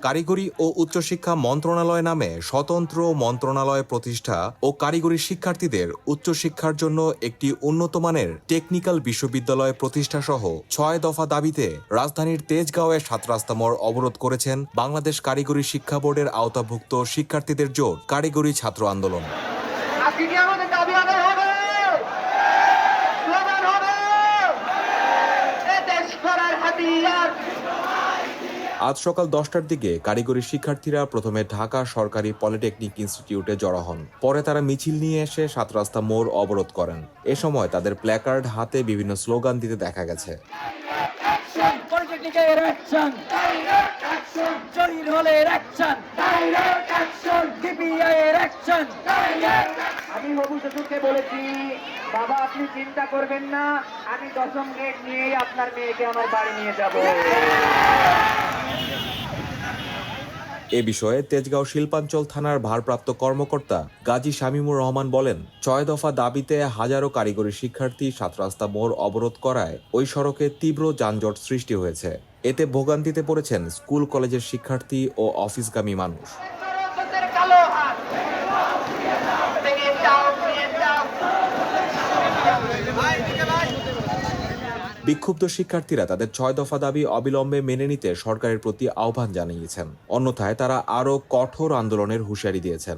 কারিগরি ও উচ্চশিক্ষা মন্ত্রণালয় নামে স্বতন্ত্র মন্ত্রণালয় প্রতিষ্ঠা ও কারিগরি শিক্ষার্থীদের উচ্চশিক্ষার জন্য একটি উন্নতমানের টেকনিক্যাল বিশ্ববিদ্যালয় প্রতিষ্ঠা সহ ৬ দফা দাবিতে রাজধানীর তেজগাঁওয়ে ৭ রাস্তা মোড় অবরোধ করেছেন বাংলাদেশ কারিগরি শিক্ষা বোর্ডের আওতাভুক্ত শিক্ষার্থীদের জোট কারিগরি ছাত্র আন্দোলন। আজ সকাল ১০টার দিকে কারিগরি শিক্ষার্থীরা প্রথমে ঢাকা সরকারি পলিটেকনিক ইনস্টিটিউটে জড়ো হন। পরে তারা মিছিল নিয়ে এসে ৭ রাস্তা মোড় অবরোধ করেন। এ সময় তাদের প্ল্যাকার্ড হাতে বিভিন্ন স্লোগান দিতে দেখা গেছে। আমি হবু শ্বশুরকে বলেছি, বাবা আপনি চিন্তা করবেন না, আমি ১০ম গেট নিয়েই আপনার মেয়েকে আমার বাড়ি নিয়ে যাব। এ বিষয়ে তেজগাঁও শিল্পাঞ্চল থানার ভারপ্রাপ্ত কর্মকর্তা গাজী শামীমুর রহমান বলেন, ৬ দফা দাবিতে হাজারো কারিগরি শিক্ষার্থী ৭ রাস্তা মোড় অবরোধ করায় ওই সড়কে তীব্র যানজট সৃষ্টি হয়েছে। এতে ভোগান্তিতে পড়েছেন স্কুল কলেজের শিক্ষার্থী ও অফিসগামী মানুষ। বিক্ষুব্ধ শিক্ষার্থীরা তাদের ৬ দফা দাবি অবিলম্বে মেনে নিতে সরকারের প্রতি আহ্বান জানিয়েছেন। অন্যথায় তারা আরও কঠোর আন্দোলনের হুঁশিয়ারি দিয়েছেন।